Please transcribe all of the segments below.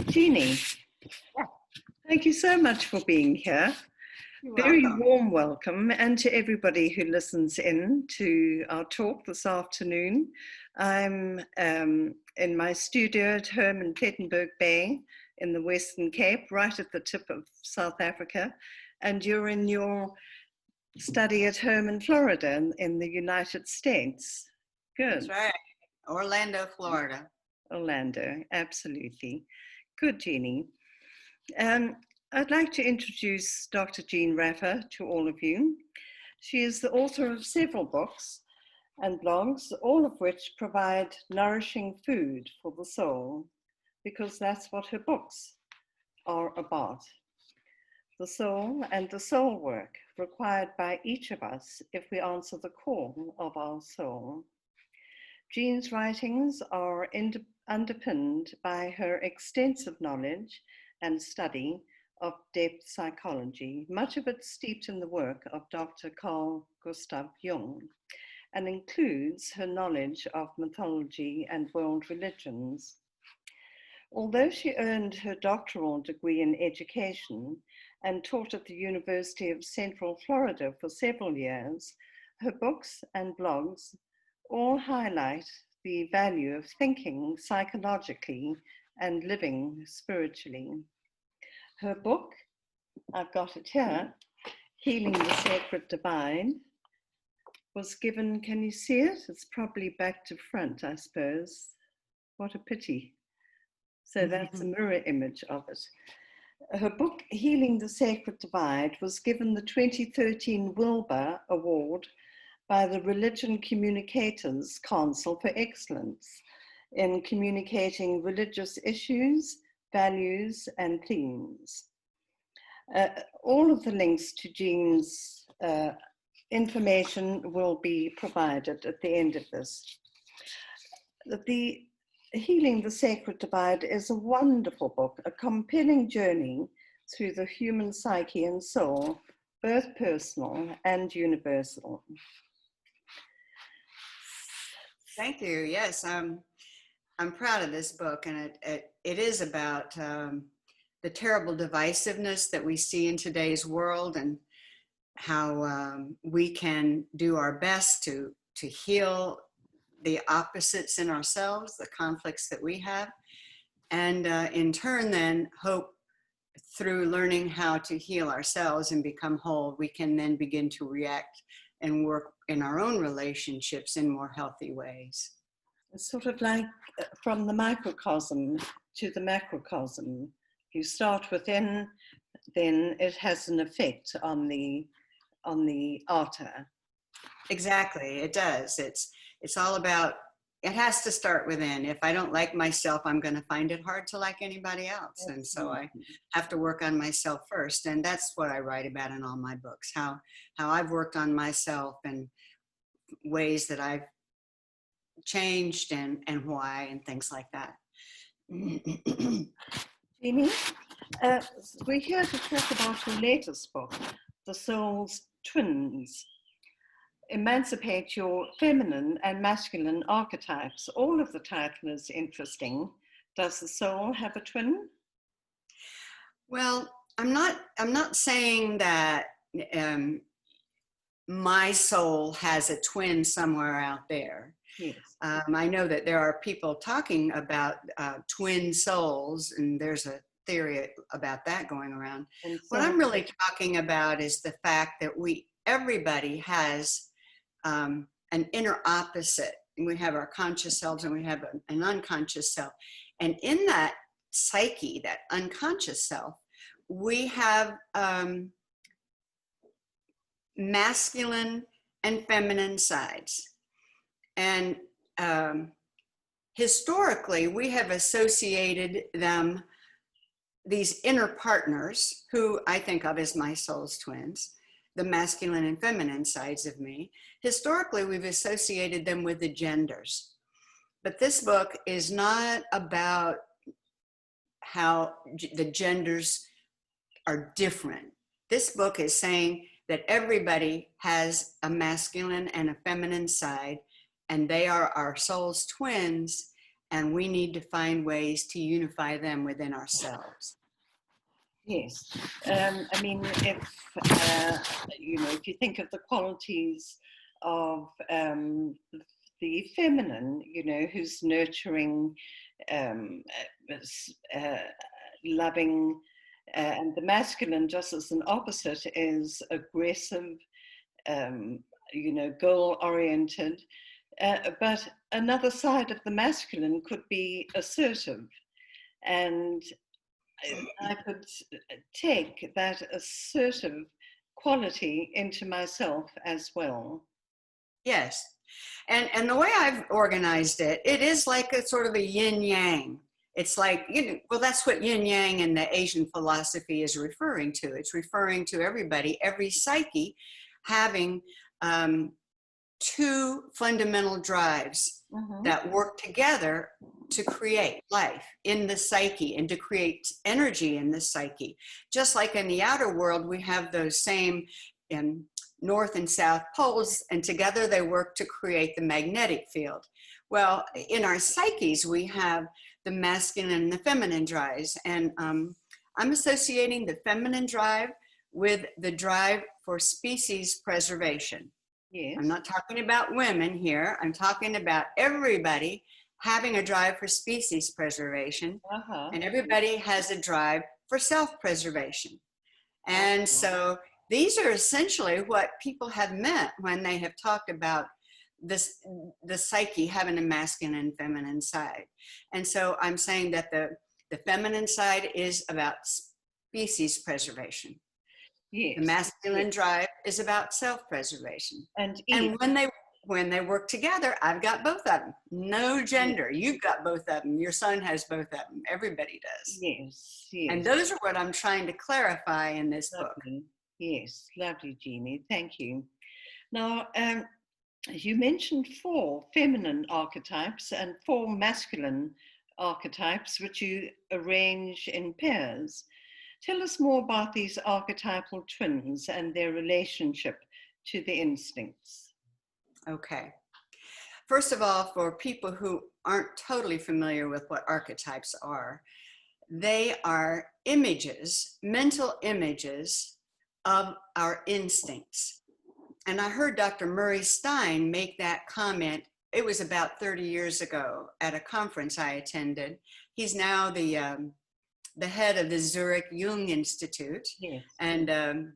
Jeannie, Yeah, thank you so much for being here. you're Very welcome. warm welcome, and to everybody who listens in to our talk this afternoon. I'm in my studio at home in Plettenberg Bay in the Western Cape, right at the tip of South Africa, and you're in your study at home in Florida in the United States. That's Good. right. Orlando, Florida. Orlando, absolutely. Good, Jeannie. Um, I'd like to introduce Dr. Jean Raffa to all of you. She is the author of several books and blogs, all of which provide nourishing food for the soul, because that's what her books are about. The soul and the soul work required by each of us if we answer the call of our soul. Jean's writings are underpinned by her extensive knowledge and study of depth psychology, much of it steeped in the work of Dr. Carl Gustav Jung, and includes her knowledge of mythology and world religions. Although she earned her doctoral degree in education and taught at the University of Central Florida for several years, her books and blogs all highlight the value of thinking psychologically and living spiritually. Her book, I've got it here, Healing the Sacred Divide, was given, can you see it? It's probably back to front, I suppose. What a pity. So that's a mirror image of it. Her book, Healing the Sacred Divide, was given the 2013 Wilbur Award by the Religion Communicators Council for Excellence in communicating religious issues, values, and themes. All of the links to Jean's information will be provided at the end of this. The Healing the Sacred Divide is a wonderful book, a compelling journey through the human psyche and soul, both personal and universal. Thank you. Yes, I'm proud of this book, and it is about the terrible divisiveness that we see in today's world, and how we can do our best to heal the opposites in ourselves, the conflicts that we have, and in turn then hope through learning how to heal ourselves and become whole, we can then begin to react and work in our own relationships in more healthy ways. It's sort of like from the microcosm to the macrocosm. You start within, then it has an effect on the outer. Exactly, it does. It's all about, it has to start within. If I don't like myself, I'm going to find it hard to like anybody else. And so I have to work on myself first. And that's what I write about in all my books, how I've worked on myself and ways that I've changed and why and things like that. Jeannie, we're here to talk about your latest book, The Soul's Twins. Emancipate your feminine and masculine archetypes. All of the title is interesting. Does the soul have a twin? Well, I'm not saying that my soul has a twin somewhere out there. Yes. I know that there are people talking about twin souls, and there's a theory about that going around. And what I'm really talking about is the fact that everybody has an inner opposite. We have our conscious selves and we have an unconscious self. And in that psyche, that unconscious self, we have masculine and feminine sides. And historically, we have associated them, these inner partners, who I think of as my soul's twins, the masculine and feminine sides of me. Historically, we've associated them with the genders. But this book is not about how the genders are different. This book is saying that everybody has a masculine and a feminine side, and they are our soul's twins, and we need to find ways to unify them within ourselves. Yes. I mean, if you think of the qualities of the feminine, who's nurturing, um, loving, and the masculine, just as an opposite, is aggressive, goal-oriented. But another side of the masculine could be assertive. And I could take that assertive quality into myself as well. Yes. And the way I've organized it, it is like a sort of a yin yang. It's like, well, that's what yin yang in the Asian philosophy is referring to. It's referring to everybody, every psyche having two fundamental drives that work together to create life in the psyche and to create energy in the psyche. Just like in the outer world, we have those same north and south poles, and together they work to create the magnetic field. Well, in our psyches, we have the masculine and the feminine drives. And I'm associating the feminine drive with the drive for species preservation. Yes. I'm not talking about women here. I'm talking about everybody having a drive for species preservation. And everybody has a drive for self-preservation. And so these are essentially what people have meant when they have talked about this, the psyche having a masculine and feminine side. And so I'm saying that the feminine side is about species preservation. Yes. The masculine drive is about self-preservation. And when they work together, I've got both of them. No gender. You've got both of them. Your son has both of them. Everybody does. Yes. Yes. And those are what I'm trying to clarify in this book. Yes. Lovely, Jeannie. Thank you. Now, you mentioned 4 feminine archetypes and 4 masculine archetypes, which you arrange in pairs. Tell us more about these archetypal twins and their relationship to the instincts. Okay. First of all, for people who aren't totally familiar with what archetypes are, they are images, mental images of our instincts. And I heard Dr. Murray Stein make that comment. It was about 30 years ago at a conference I attended. He's now the head of the Zurich Jung Institute. Yes. And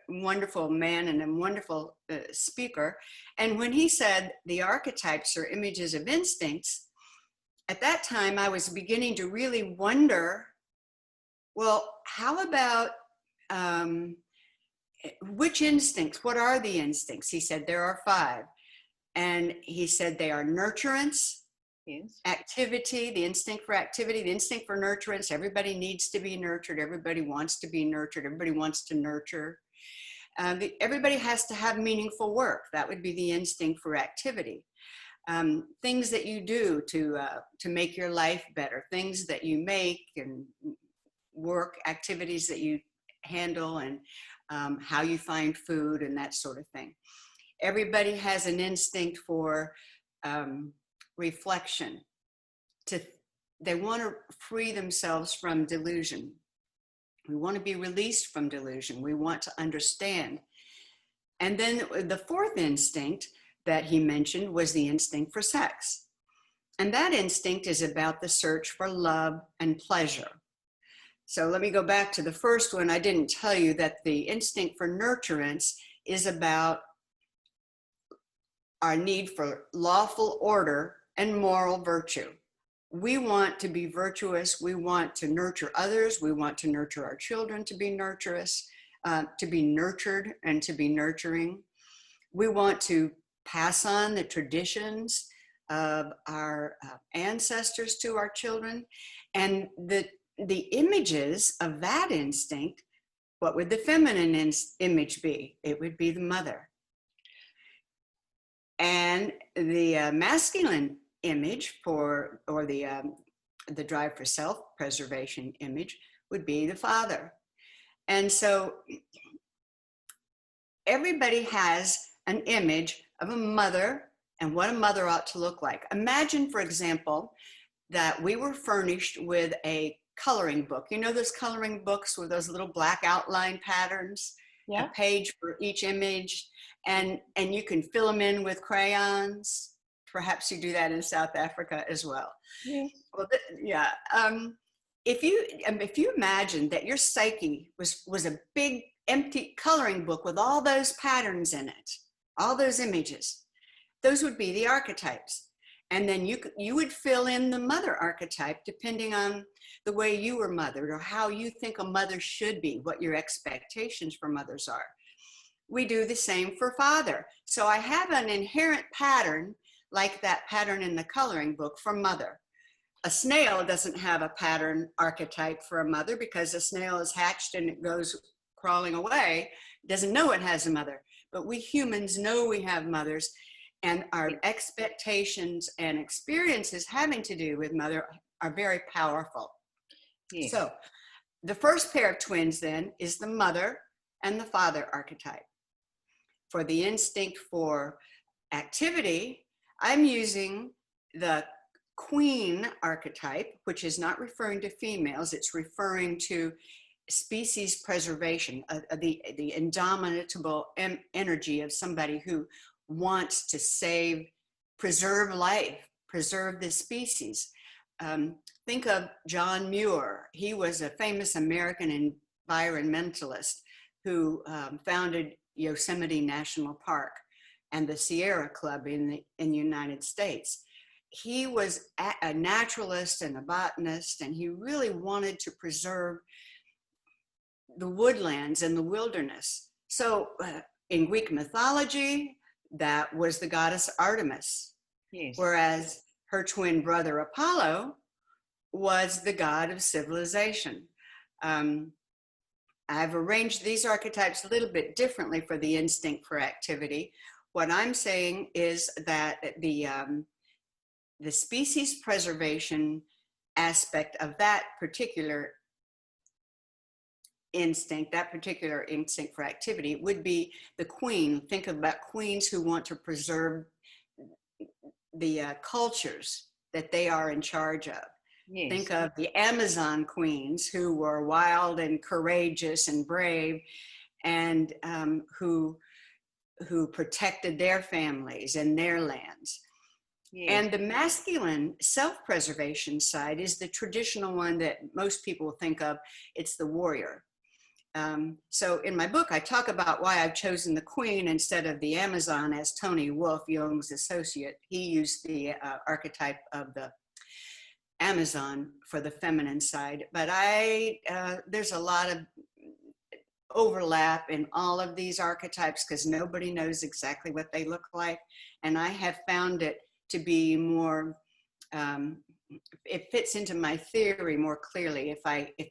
wonderful man and a wonderful speaker. And when he said the archetypes are images of instincts, at that time I was beginning to really wonder, well, how about which instincts? What are the instincts? He said there are 5. And he said they are nurturance, yes, activity, the instinct for activity, the instinct for nurturance. Everybody needs to be nurtured. Everybody wants to be nurtured. Everybody wants to nurture. Everybody has to have meaningful work. That would be the instinct for activity. Things that you do to make your life better, things that you make and work, activities that you handle, and how you find food and that sort of thing. Everybody has an instinct for reflection. They want to free themselves from delusion. We want to be released from delusion. We want to understand. And then the 4th instinct that he mentioned was the instinct for sex. And that instinct is about the search for love and pleasure. So let me go back to the first one. I didn't tell you that the instinct for nurturance is about our need for lawful order and moral virtue. We want to be virtuous. We want to nurture others. We want to nurture our children to be nurturous, to be nurtured and to be nurturing. We want to pass on the traditions of our ancestors to our children. And the images of that instinct, what would the feminine image be? It would be the mother. And the masculine image or the drive for self-preservation image would be the father. And so everybody has an image of a mother and what a mother ought to look like. Imagine, for example, that we were furnished with a coloring book. You know those coloring books with those little black outline patterns, Yeah. a page for each image, and you can fill them in with crayons. Perhaps you do that in South Africa as well. Yes. Well, yeah. If you imagine that your psyche was a big empty coloring book with all those patterns in it, all those images, those would be the archetypes. And then you would fill in the mother archetype depending on the way you were mothered or how you think a mother should be, what your expectations for mothers are. We do the same for father. So I have an inherent pattern like that pattern in the coloring book for mother. A snail doesn't have a pattern archetype for a mother because a snail is hatched and it goes crawling away. It doesn't know it has a mother. But we humans know we have mothers, and our expectations and experiences having to do with mother are very powerful. Yes. So the first pair of twins then is the mother and the father archetype. For the instinct for activity, I'm using the queen archetype, which is not referring to females, it's referring to species preservation, the indomitable energy of somebody who wants to save, preserve life, preserve the species. Think of John Muir. He was a famous American environmentalist who founded Yosemite National Park and the Sierra Club in the United States. He was a naturalist and a botanist, and he really wanted to preserve the woodlands and the wilderness. So in Greek mythology, that was the goddess Artemis. Yes. Whereas her twin brother Apollo was the god of civilization. I've arranged these archetypes a little bit differently for the instinct for activity. What I'm saying is that the species preservation aspect of that particular instinct, for activity would be the queen. Think about queens who want to preserve the cultures that they are in charge of. Yes. Think of the Amazon queens who were wild and courageous and brave, and who protected their families and their lands. Yes. And the masculine self-preservation side is the traditional one that most people think of. It's the warrior. So in my book, I talk about why I've chosen the queen instead of the Amazon, as Tony Wolff, Jung's associate. He used the archetype of the Amazon for the feminine side. But there's a lot of overlap in all of these archetypes because nobody knows exactly what they look like. And I have found it to be more, it fits into my theory more clearly if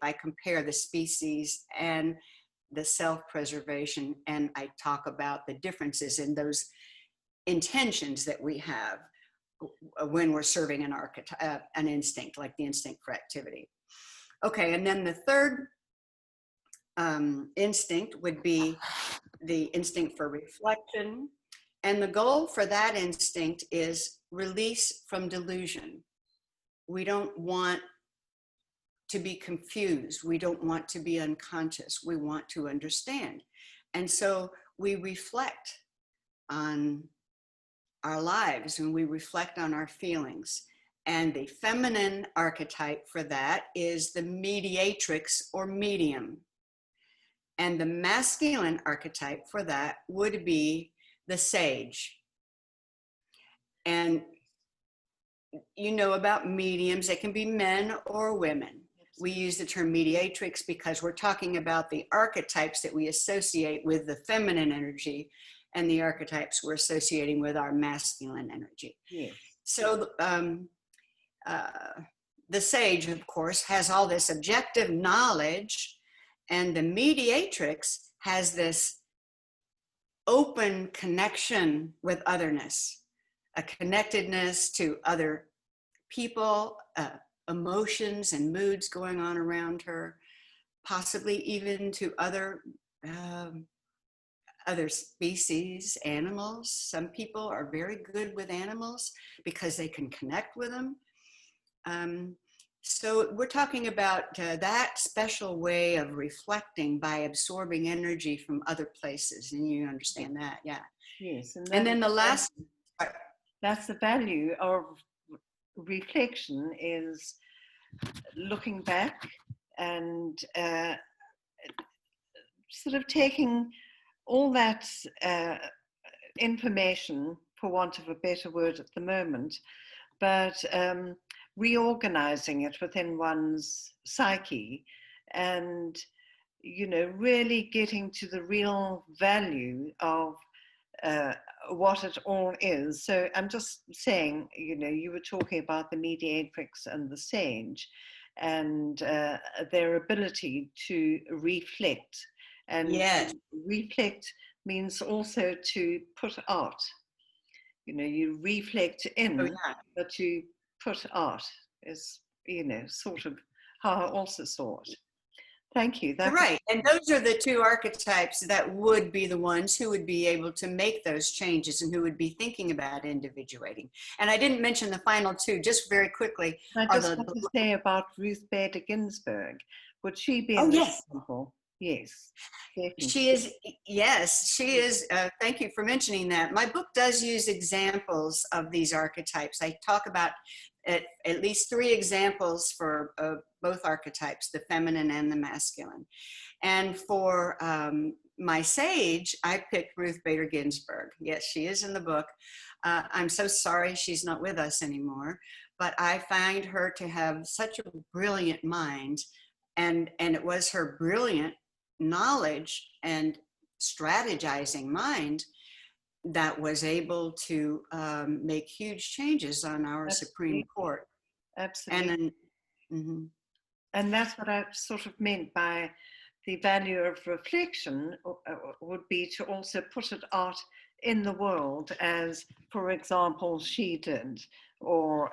I compare the species and the self-preservation, and I talk about the differences in those intentions that we have when we're serving an instinct, like the instinct for activity. Okay, and then the third instinct would be the instinct for reflection. And the goal for that instinct is release from delusion. We don't want to be confused. We don't want to be unconscious. We want to understand. And so we reflect on our lives and we reflect on our feelings. And the feminine archetype for that is the mediatrix or medium. And the masculine archetype for that would be the sage. And you know about mediums, it can be men or women. We use the term mediatrix because we're talking about the archetypes that we associate with the feminine energy and the archetypes we're associating with our masculine energy. Yes. So the sage, of course, has all this objective knowledge, and the mediatrix has this open connection with otherness, a connectedness to other people, emotions and moods going on around her, possibly even to other other species, animals. Some people are very good with animals because they can connect with them. So we're talking about that special way of reflecting by absorbing energy from other places, and you understand that, yeah. Yes, And then the last, that's the value of reflection, is looking back and sort of taking all that information, for want of a better word at the moment, but reorganizing it within one's psyche, and, you know, really getting to the real value of what it all is. So I'm just saying, you know, you were talking about the mediatrix and the sage, and their ability to reflect. And yes, reflect means also to put art. You know, you reflect in, oh yeah, but you put art is, you know, sort of how I also saw it. Thank you. you're That was, right. And those are the two archetypes that would be the ones who would be able to make those changes and who would be thinking about individuating. And I didn't mention the final two, just very quickly. I Are just want to say about Ruth Bader Ginsburg. Would she be oh an yes, example? Yes, definitely. she is, yes, she is. Thank you for mentioning that. My book does use examples of these archetypes. I talk about at least 3 examples for both archetypes, the feminine and the masculine. And for my sage, I picked Ruth Bader Ginsburg. Yes, she is in the book. I'm so sorry she's not with us anymore, but I find her to have such a brilliant mind, and it was her brilliant knowledge and strategizing mind that was able to make huge changes on our Supreme Absolutely. Court. Absolutely. And then, mm-hmm. And that's what I sort of meant by the value of reflection, would be to also put it out in the world, as, for example, she did, or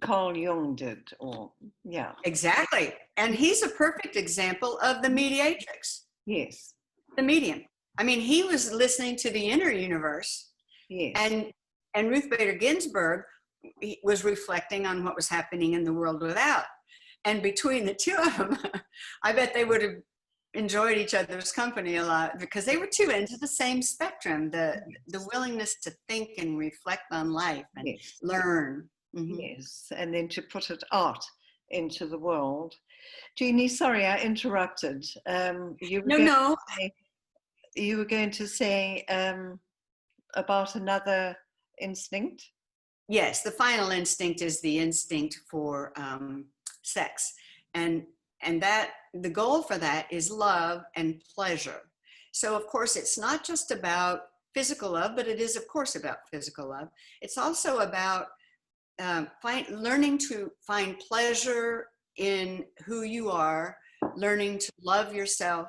Carl Jung did, or, yeah. Exactly. And he's a perfect example of the mediatrix, Yes, the medium. I mean, he was listening to the inner universe, yes. and Ruth Bader Ginsburg was reflecting on what was happening in the world without. And between the two of them, I bet they would have enjoyed each other's company a lot, because they were two ends of the same spectrum, the willingness to think and reflect on life and Yes. learn. Mm-hmm. Yes, and then to put it out into the world. Jeannie, sorry I interrupted. No. You were going to say about another instinct. Yes, the final instinct is the instinct for sex, and that the goal for that is love and pleasure. So of course it's not just about physical love, but it is of course about physical love. It's also about learning to find pleasure in who you are, learning to love yourself,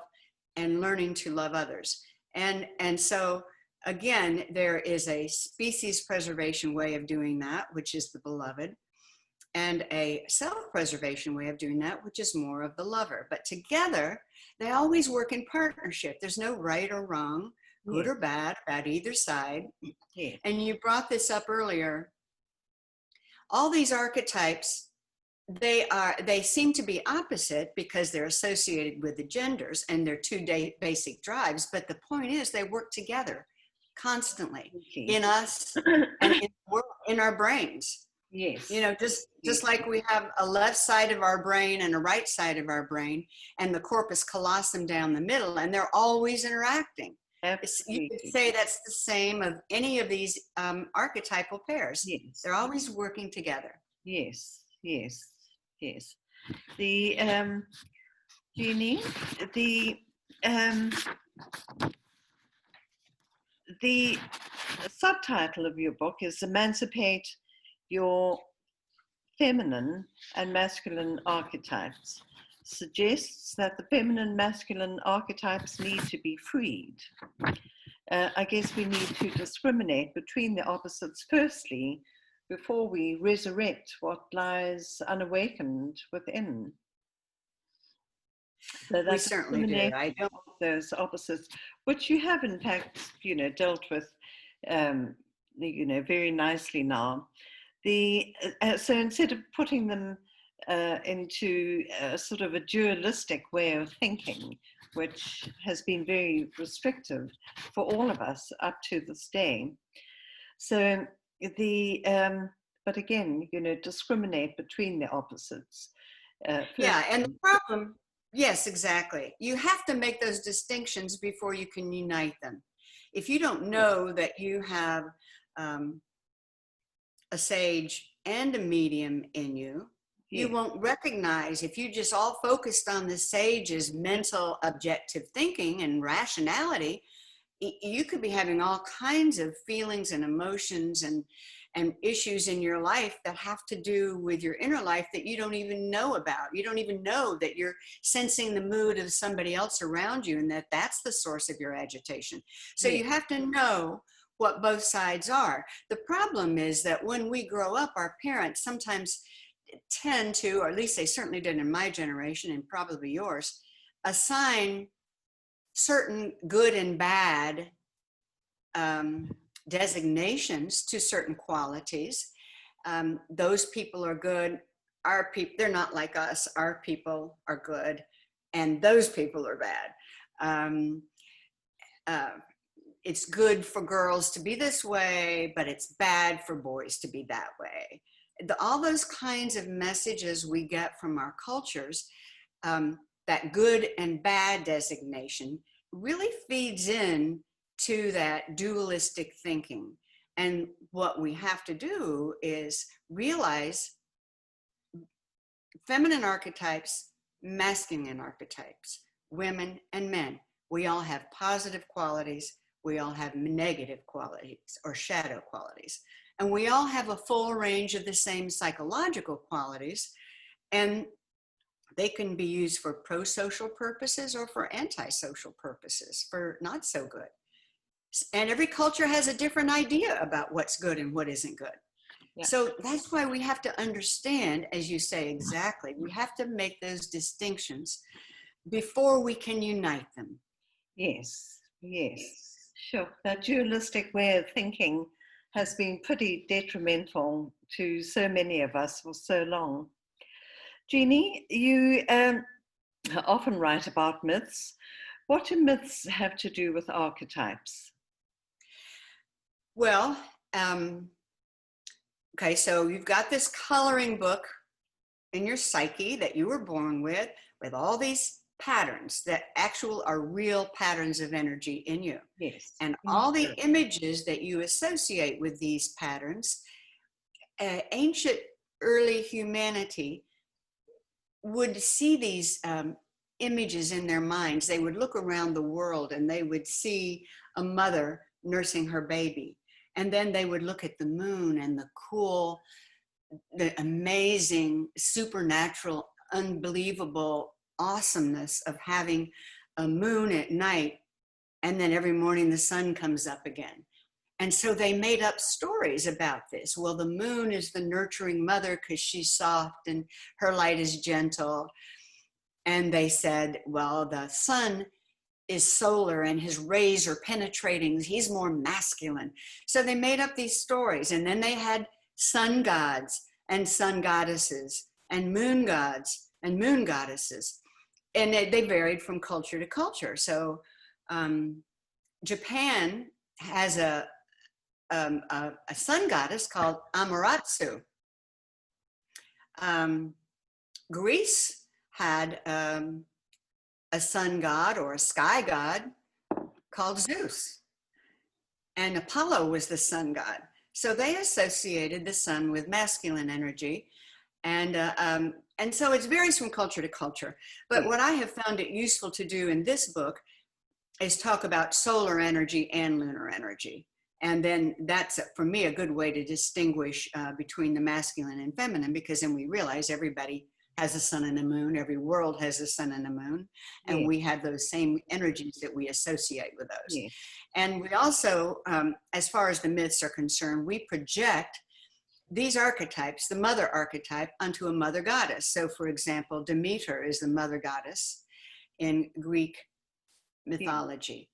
and learning to love others. And so again, there is a species preservation way of doing that, which is the beloved, and a self-preservation way of doing that, which is more of the lover. But together, they always work in partnership. There's no right or wrong, good or bad, about either side. Yeah. And you brought this up earlier. All these archetypes, they seem to be opposite because they're associated with the genders and they're two basic drives. But the point is, they work together constantly in us and in our brains. Yes. You know, just like we have a left side of our brain and a right side of our brain, and the corpus callosum down the middle, and they're always interacting. You could say that's the same of any of these archetypal pairs. Yes. They're always working together. Yes, yes, yes. The Jeannie, the subtitle of your book is Emancipate Your Feminine and Masculine Archetypes. Suggests that the feminine masculine archetypes need to be freed. I guess we need to discriminate between the opposites firstly, before we resurrect what lies unawakened within. So We that certainly do. I don't. those opposites, which you have in fact, dealt with, very nicely now. So instead of putting them into a sort of a dualistic way of thinking, which has been very restrictive for all of us up to this day. So but again, discriminate between the opposites. Yeah, and the problem, yes, exactly. You have to make those distinctions before you can unite them. If you don't know that you have a sage and a medium in you, you won't recognize. If you just all focused on the sage's mental objective thinking and rationality, you could be having all kinds of feelings and emotions and issues in your life that have to do with your inner life that you don't even know about. You don't even know that you're sensing the mood of somebody else around you and that that's the source of your agitation. So you have to know what both sides are. The problem is that when we grow up, our parents sometimes tend to, or at least they certainly did in my generation and probably yours, assign certain good and bad designations to certain qualities. Those people are good. Our people, they're not like us. Our people are good, and those people are bad. It's good for girls to be this way, but it's bad for boys to be that way. All those kinds of messages we get from our cultures, that good and bad designation really feeds in to that dualistic thinking. And what we have to do is realize feminine archetypes, masculine archetypes, women and men. We all have positive qualities. We all have negative qualities or shadow qualities. And we all have a full range of the same psychological qualities. And they can be used for pro-social purposes or for anti-social purposes, for not so good. And every culture has a different idea about what's good and what isn't good. Yeah. So that's why we have to understand, as you say, exactly, we have to make those distinctions before we can unite them. Yes. Sure. That dualistic way of thinking has been pretty detrimental to so many of us for so long. Jeannie, you often write about myths. What do myths have to do with archetypes? Well, okay, so you've got this coloring book in your psyche that you were born with all these patterns that are real patterns of energy in you. Yes. And all the images that you associate with these patterns, ancient early humanity would see these images in their minds. They would look around the world and they would see a mother nursing her baby. And then they would look at the moon and the amazing, supernatural, unbelievable awesomeness of having a moon at night. And then every morning the sun comes up again. And so they made up stories about this. Well, the moon is the nurturing mother because she's soft and her light is gentle. And they said, well, the sun is solar and his rays are penetrating. He's more masculine. So they made up these stories. And then they had sun gods and sun goddesses and moon gods and moon goddesses. And they varied from culture to culture. So Japan has a sun goddess called Amaterasu. Greece had a sun god or a sky god called Zeus. And Apollo was the sun god. So they associated the sun with masculine energy. And so it varies from culture to culture. But what I have found it useful to do in this book is talk about solar energy and lunar energy. And then that's, for me, a good way to distinguish between the masculine and feminine, because then we realize everybody has a sun and a moon. Every world has a sun and a moon. And we have those same energies that we associate with those. Yeah. And we also, as far as the myths are concerned, we project these archetypes, the mother archetype, onto a mother goddess. So for example, Demeter is the mother goddess. in Greek mythology.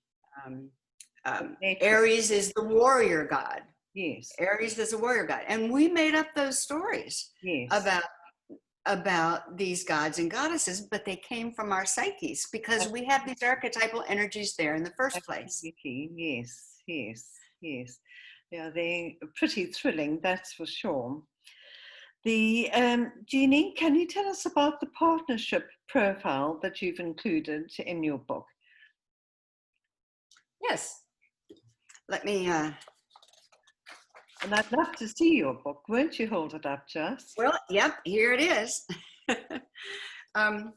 Aries is the warrior god. Yes. Aries is a warrior god. And we made up those stories about these gods and goddesses, but they came from our psyches because we have these archetypal energies there in the first place. Yes, yes, yes. Yeah, they're pretty thrilling, that's for sure. The Jeannie, can you tell us about the partnership profile that you've included in your book? Yes. Let me And I'd love to see your book. Won't you hold it up, Just? Well, yep, here it is. Can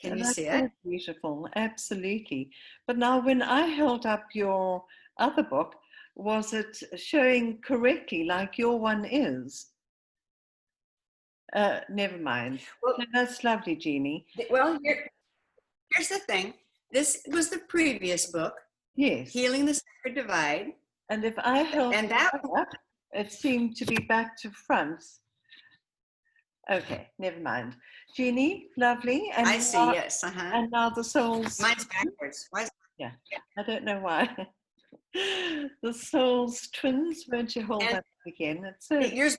you see it? Beautiful, absolutely. But now when I held up your other book, was it showing correctly like your one is? Never mind. Well, no, that's lovely, Jeannie. Well, here's the thing. This was the previous book. Yes. Healing the Sacred Divide. And if I held and that up, it seemed to be back to front. Okay, never mind. Jeannie, lovely. And I see, yes. And now the soul's... Mine's backwards. Why is yeah, I don't know why. The soul's twins, won't you hold that again? It's so yours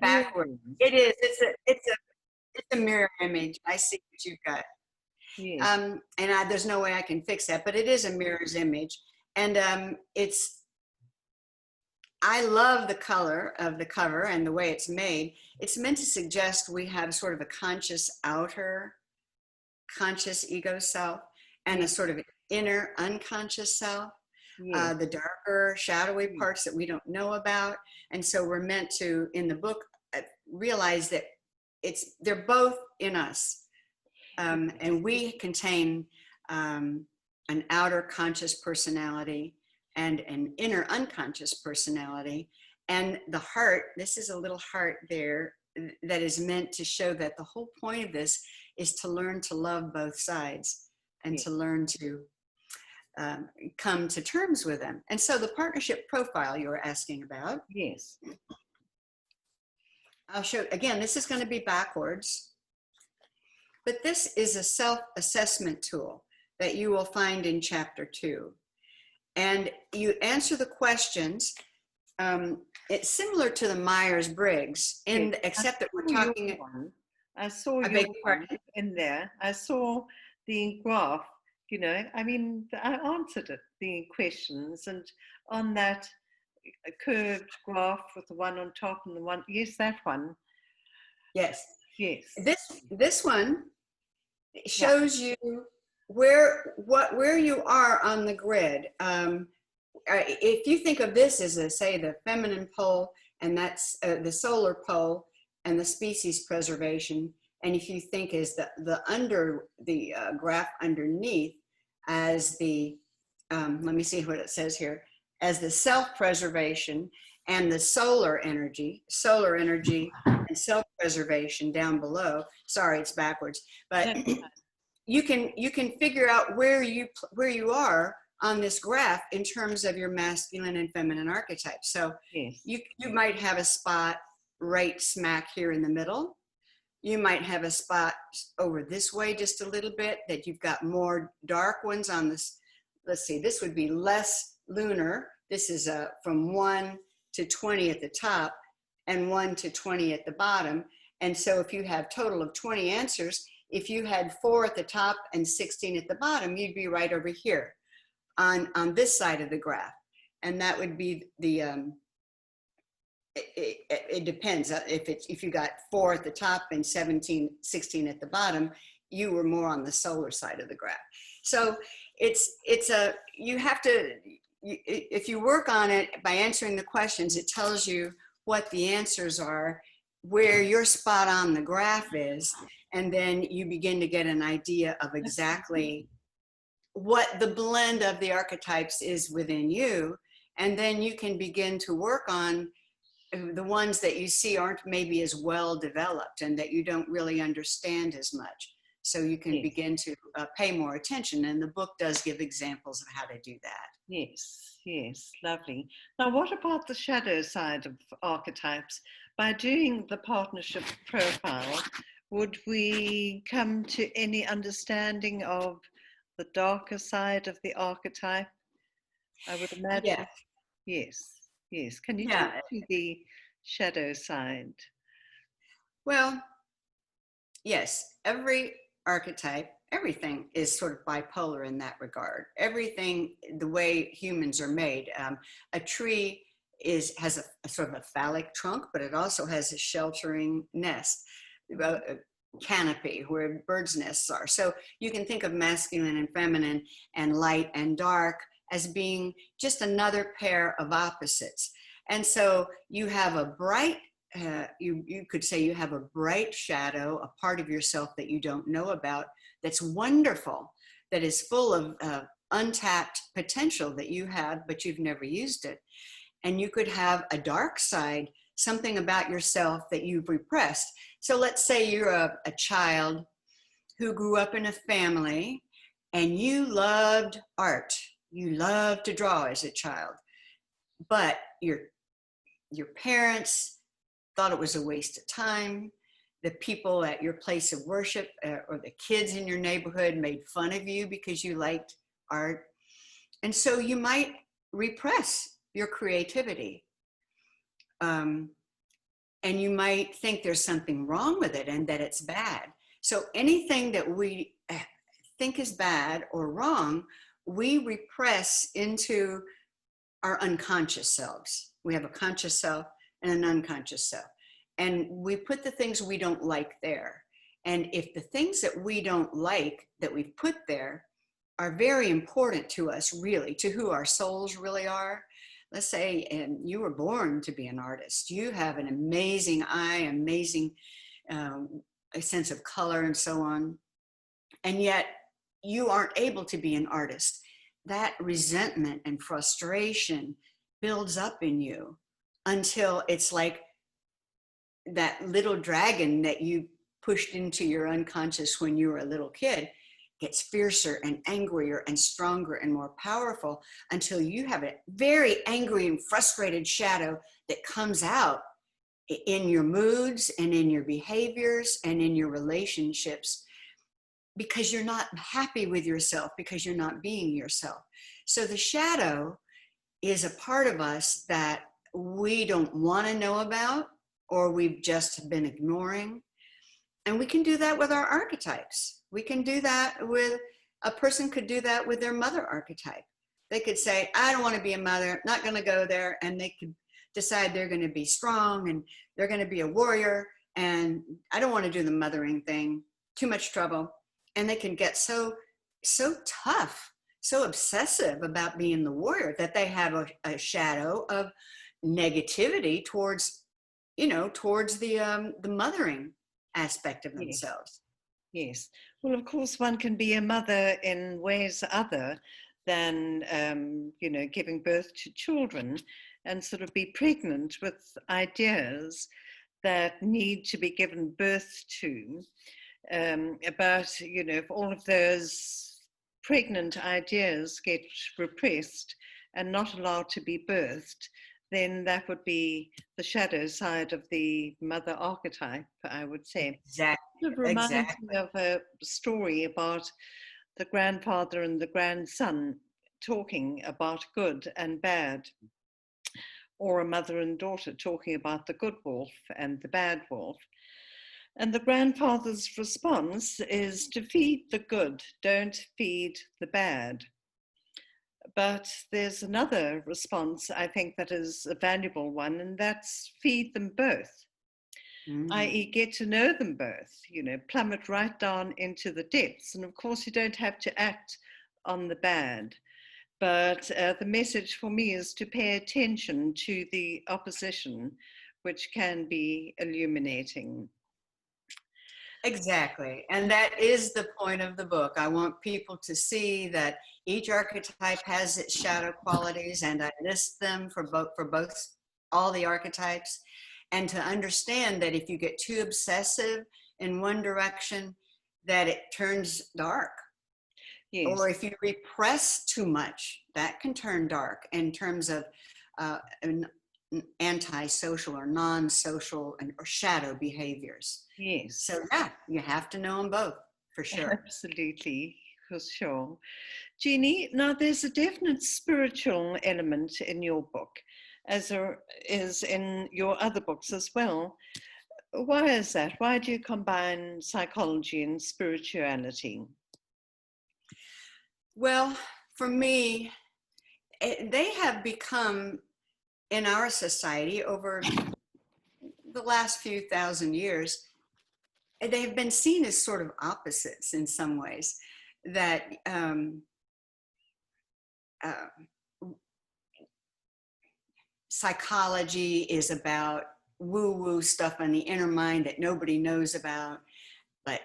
backwards. It is. It's a mirror image. I see what you've got. Yes. And there's no way I can fix that, but it is a mirror's image. And I love the color of the cover and the way it's made. It's meant to suggest we have sort of a conscious outer, conscious ego self and a sort of inner unconscious self, the darker, shadowy parts that we don't know about. And so we're meant to, in the book, realize that they're both in us. And we contain an outer conscious personality and an inner unconscious personality. And the heart, this is a little heart there that is meant to show that the whole point of this is to learn to love both sides and to learn to come to terms with them. And so the partnership profile you were asking about. Yes. I'll show, again, this is going to be backwards, but this is a self-assessment tool that you will find in chapter 2. And you answer the questions. It's similar to the Myers-Briggs, except that we're talking. I saw your one in there. I saw the graph. You know, I mean, I answered the questions, and on that curved graph with the one on top and the one, yes, that one. Yes. Yes. This one shows you where you are on the grid. If you think of this as say the feminine pole, and that's the solar pole and the species preservation, and if you think as the graph underneath as the let me see what it says here, as the self-preservation and the solar energy and self-preservation down below. Sorry, it's backwards, but you can figure out where you are on this graph in terms of your masculine and feminine archetypes. So you might have a spot right smack here in the middle. You might have a spot over this way just a little bit that you've got more dark ones on this. Let's see, this would be less lunar. This is from 1 to 20 at the top and 1 to 20 at the bottom. And so if you have total of 20 answers, if you had 4 at the top and 16 at the bottom, you'd be right over here on this side of the graph. And that would be the, it depends. If you got 4 at the top and 16 at the bottom, you were more on the solar side of the graph. So you have to, if you work on it by answering the questions, it tells you what the answers are, where your spot on the graph is, and then you begin to get an idea of exactly what the blend of the archetypes is within you. And then you can begin to work on the ones that you see aren't maybe as well developed and that you don't really understand as much. So you can begin to pay more attention. And the book does give examples of how to do that. Yes, yes, lovely. Now, what about the shadow side of archetypes? By doing the partnership profile, would we come to any understanding of the darker side of the archetype? I would imagine. Yeah, Yes, yes. Can you talk yeah. to the shadow side? Well, yes, every archetype, everything is sort of bipolar in that regard. Everything, the way humans are made. A tree has a sort of a phallic trunk, but it also has a sheltering nest, a canopy where birds' nests are. So you can think of masculine and feminine and light and dark as being just another pair of opposites. And so you have a bright you could say you have a bright shadow, a part of yourself that you don't know about, that's wonderful, that is full of untapped potential that you have, but you've never used it. And you could have a dark side, something about yourself that you've repressed. So let's say you're a child who grew up in a family and you loved art. You loved to draw as a child, but your parents thought it was a waste of time. The people at your place of worship or the kids in your neighborhood made fun of you because you liked art. And so you might repress your creativity. And you might think there's something wrong with it and that it's bad. So anything that we think is bad or wrong, we repress into our unconscious selves. We have a conscious self and an unconscious self. And we put the things we don't like there. And if the things that we don't like that we've put there are very important to us, really, to who our souls really are, let's say you were born to be an artist. You have an amazing eye, amazing a sense of color and so on. And yet you aren't able to be an artist. That resentment and frustration builds up in you until it's like that little dragon that you pushed into your unconscious when you were a little kid gets fiercer and angrier and stronger and more powerful until you have a very angry and frustrated shadow that comes out in your moods and in your behaviors and in your relationships because you're not happy with yourself, because you're not being yourself. So the shadow is a part of us that we don't want to know about or we've just been ignoring. And we can do that with our archetypes. We can do that with, a person could do that with their mother archetype. They could say, I don't want to be a mother, not going to go there. And they could decide they're going to be strong and they're going to be a warrior. And I don't want to do the mothering thing, too much trouble. And they can get so tough, so obsessive about being the warrior that they have a shadow of negativity towards, towards the mothering aspect of themselves. Yes. Well, of course, one can be a mother in ways other than, giving birth to children and sort of be pregnant with ideas that need to be given birth to. About, if all of those pregnant ideas get repressed and not allowed to be birthed, then that would be the shadow side of the mother archetype, I would say. Exactly. It reminds me of a story about the grandfather and the grandson talking about good and bad, or a mother and daughter talking about the good wolf and the bad wolf. And the grandfather's response is to feed the good, don't feed the bad. But there's another response, I think, that is a valuable one, and that's feed them both, i.e. get to know them both, plummet right down into the depths. And of course, you don't have to act on the bad. But the message for me is to pay attention to the opposition, which can be illuminating. Exactly. And that is the point of the book. I want people to see that each archetype has its shadow qualities, and I list them for both all the archetypes, and to understand that if you get too obsessive in one direction, that it turns dark. Yes. Or if you repress too much, that can turn dark in terms of antisocial or non-social or shadow behaviors. Yes. So yeah, you have to know them both for sure. Absolutely, for sure. Jeannie, now there's a definite spiritual element in your book, as there is in your other books as well. Why is that? Why do you combine psychology and spirituality? Well, for me, they have become in our society over the last few thousand years, they have been seen as sort of opposites in some ways. That uh, psychology is about woo-woo stuff on the inner mind that nobody knows about, but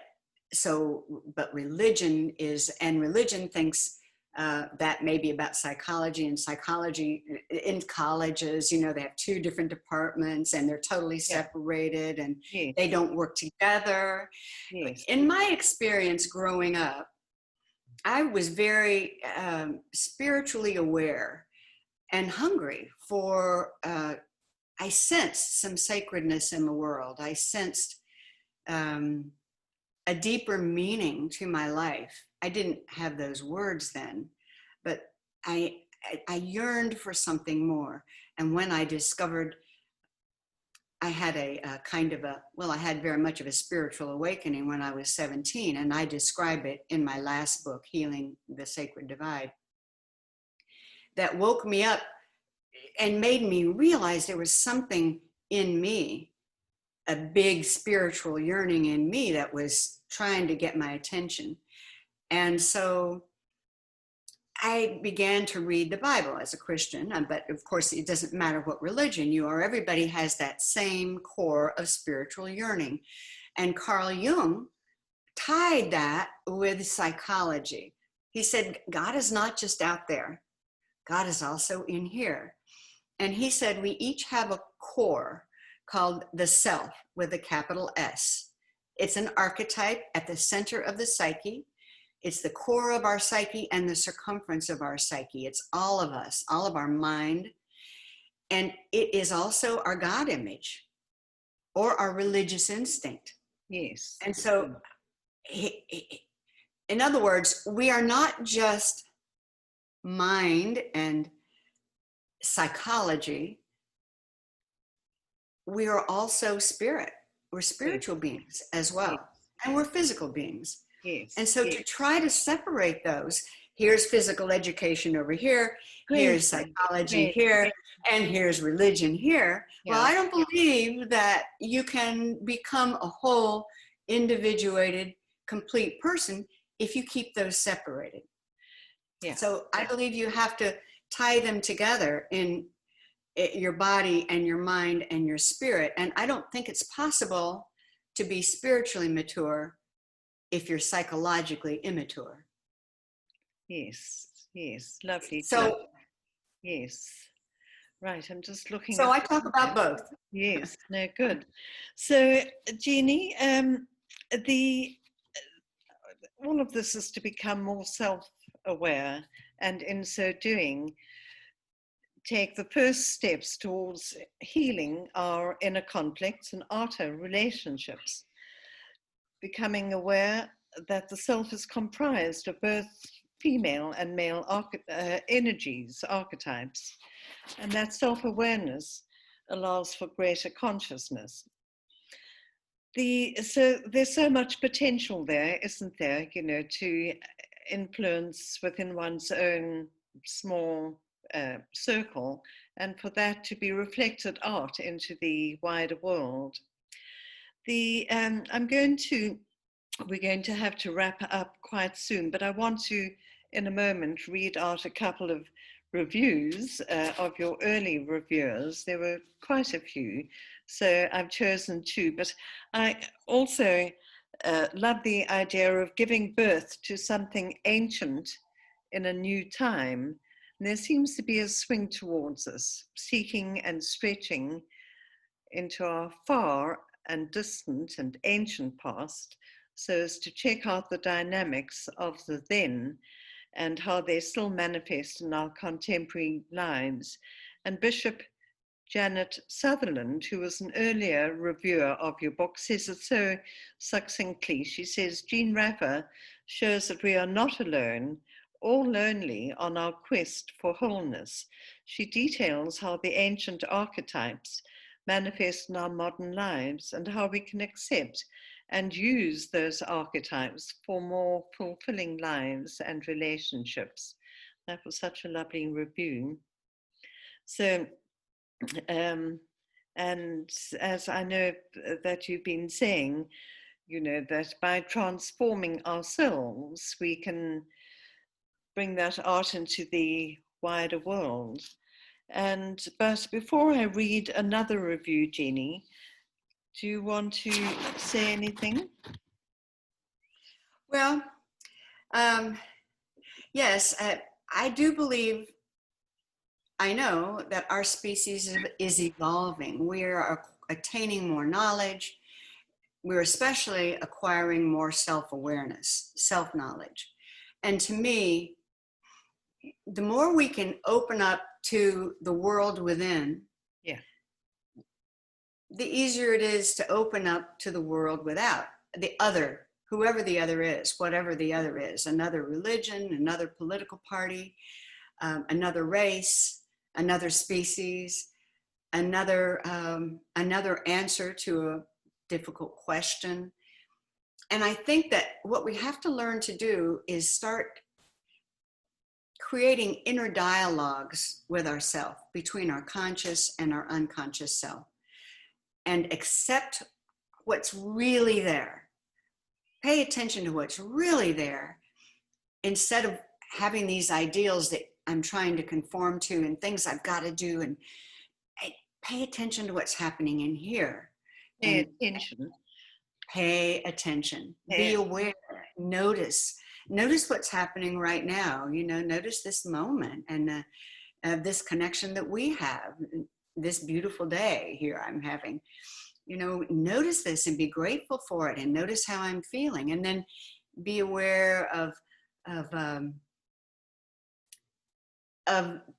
religion is, and religion thinks that may be about psychology, and psychology in colleges, you know, they have two different departments and they're totally separated, and Yes. they don't work together. Yes. In my experience growing up, I was very spiritually aware and hungry for, I sensed some sacredness in the world. I sensed a deeper meaning to my life. I didn't have those words then, but I yearned for something more. And when I discovered, I had a kind of I had very much of a spiritual awakening when I was 17, and I describe it in my last book, Healing the Sacred Divide, that woke me up and made me realize there was something in me, a big spiritual yearning in me that was trying to get my attention. And so I began to read the Bible as a Christian, but of course it doesn't matter what religion you are, everybody has that same core of spiritual yearning. And Carl Jung tied that with psychology. He said, God is not just out there, God is also in here. And he said, we each have a core called the self with a capital S. It's an archetype at the center of the psyche. It's the core of our psyche and the circumference of our psyche. It's all of us, all of our mind. And it is also our God image or our religious instinct. Yes. And so, in other words, we are not just mind and psychology. We are also spirit. We're spiritual beings as well. Yes. And we're physical beings. Yes. And so to try to separate those, here's physical education over here, here's psychology here, and here's religion here. Yeah. Well, I don't believe that you can become a whole, individuated, complete person if you keep those separated. Yeah. So I believe you have to tie them together in your body and your mind and your spirit. And I don't think it's possible to be spiritually mature if you're psychologically immature. Yes, yes, lovely. So, yes, right, I'm just looking. So I talk about both. Yes, no, good. So, Jeannie, all of this is to become more self-aware, and in so doing, take the first steps towards healing our inner conflicts and outer relationships. Becoming aware that the self is comprised of both female and male energies, archetypes, and that self-awareness allows for greater consciousness. So there's so much potential there, isn't there, you know, to influence within one's own small circle, and for that to be reflected out into the wider world. We're going to have to wrap up quite soon, but I want to, in a moment, read out a couple of reviews of your early reviewers. There were quite a few, so I've chosen two, but I also love the idea of giving birth to something ancient in a new time. And there seems to be a swing towards us, seeking and stretching into our far and distant and ancient past, so as to check out the dynamics of the then and how they still manifest in our contemporary lives. And Bishop Janet Sutherland, who was an earlier reviewer of your book, says it so succinctly. She says, Jean Raffa shows that we are not alone or lonely on our quest for wholeness. She details how the ancient archetypes manifest in our modern lives and how we can accept and use those archetypes for more fulfilling lives and relationships. That was such a lovely review. So, and as I know that you've been saying, you know, that by transforming ourselves, we can bring that art into the wider world. But before I read another review, Jeannie, do you want to say anything? Well, yes, I do believe, I know that our species is evolving. We are attaining more knowledge. We're especially acquiring more self-awareness, self-knowledge. And to me, the more we can open up to the world within, yeah, the easier it is to open up to the world without the other, whoever the other is, whatever the other is, another religion, another political party, another race, another species, another answer to a difficult question. And I think that what we have to learn to do is start creating inner dialogues with ourselves, between our conscious and our unconscious self, and accept what's really there. Pay attention to what's really there instead of having these ideals that I'm trying to conform to and things I've got to do. And pay attention to what's happening in here. pay attention. Pay attention. Be aware. Notice what's happening right now. You know, notice this moment and this connection that we have, this beautiful day here I'm having. You know, notice this and be grateful for it, and notice how I'm feeling, and then be aware of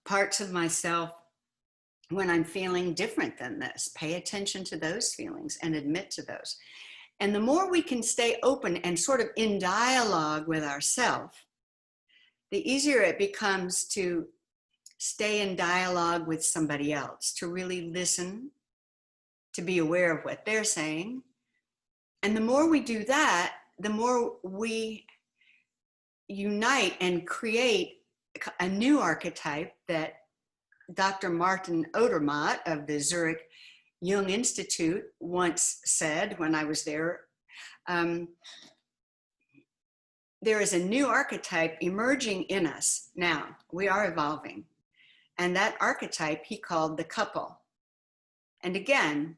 parts of myself when I'm feeling different than this. Pay attention to those feelings and admit to those. And the more we can stay open and sort of in dialogue with ourselves, the easier it becomes to stay in dialogue with somebody else, to really listen, to be aware of what they're saying. And the more we do that, the more we unite and create a new archetype that Dr. Martin Odermatt of the Zurich Jung Institute once said when I was there. There is a new archetype emerging in us now. We are evolving. And that archetype he called the couple. And again,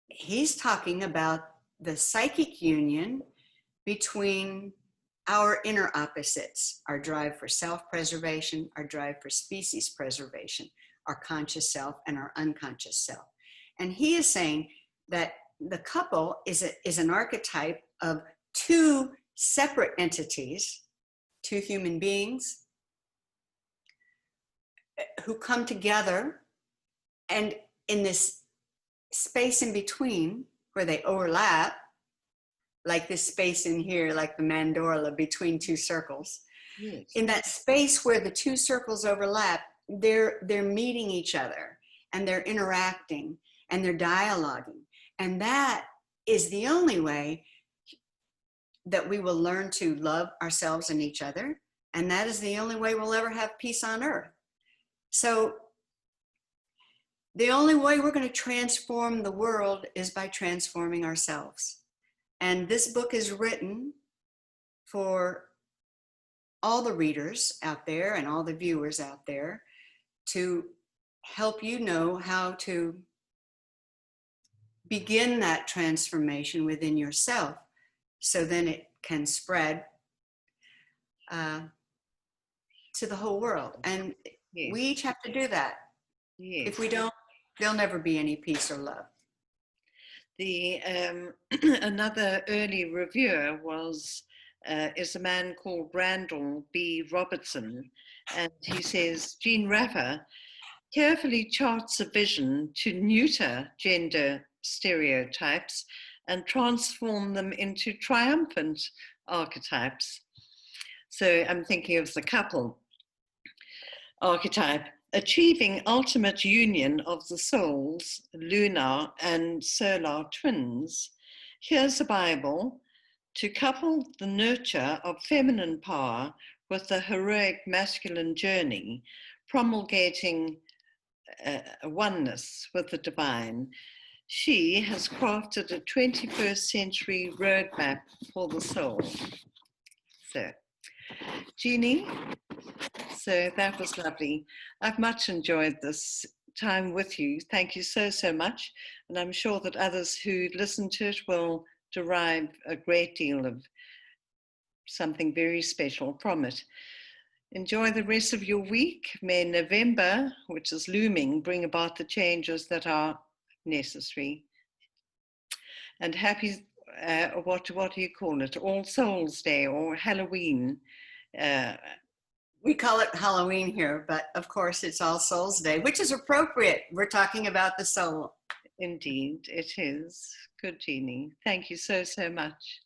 he's talking about the psychic union between our inner opposites, our drive for self-preservation, our drive for species preservation, our conscious self and our unconscious self. And he is saying that the couple is an archetype of two separate entities, two human beings who come together, and in this space in between where they overlap, like this space in here, like the mandorla between two circles. Yes. In that space where the two circles overlap, they're meeting each other and they're interacting and they're dialoguing. And that is the only way that we will learn to love ourselves and each other. And that is the only way we'll ever have peace on earth. So the only way we're going to transform the world is by transforming ourselves. And this book is written for all the readers out there and all the viewers out there to help you know how to begin that transformation within yourself, so then it can spread to the whole world. And Yes. we each have to do that. Yes. If we don't, there'll never be any peace or love. The another early reviewer is a man called Randall B. Robertson, and he says Jean Raffer carefully charts a vision to neuter gender stereotypes and transform them into triumphant archetypes. So I'm thinking of the couple archetype, achieving ultimate union of the souls, lunar and solar twins. Here's a Bible to couple the nurture of feminine power with the heroic masculine journey, promulgating a oneness with the divine. She has crafted a 21st century roadmap for the soul. So, Jeannie, so that was lovely. I've much enjoyed this time with you. Thank you so, so much. And I'm sure that others who listen to it will derive a great deal of something very special from it. Enjoy the rest of your week. May November, which is looming, bring about the changes that are necessary. And happy, what do you call it? All Souls Day or Halloween. We call it Halloween here, but of course it's All Souls Day, which is appropriate. We're talking about the soul. Indeed, it is. Good, Jeannie. Thank you so, so much.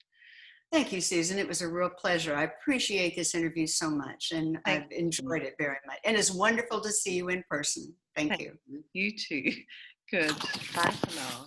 Thank you, Susan. It was a real pleasure. I appreciate this interview so much, and I've enjoyed it very much. And it's wonderful to see you in person. Thank you. You too. Good. Bye for now.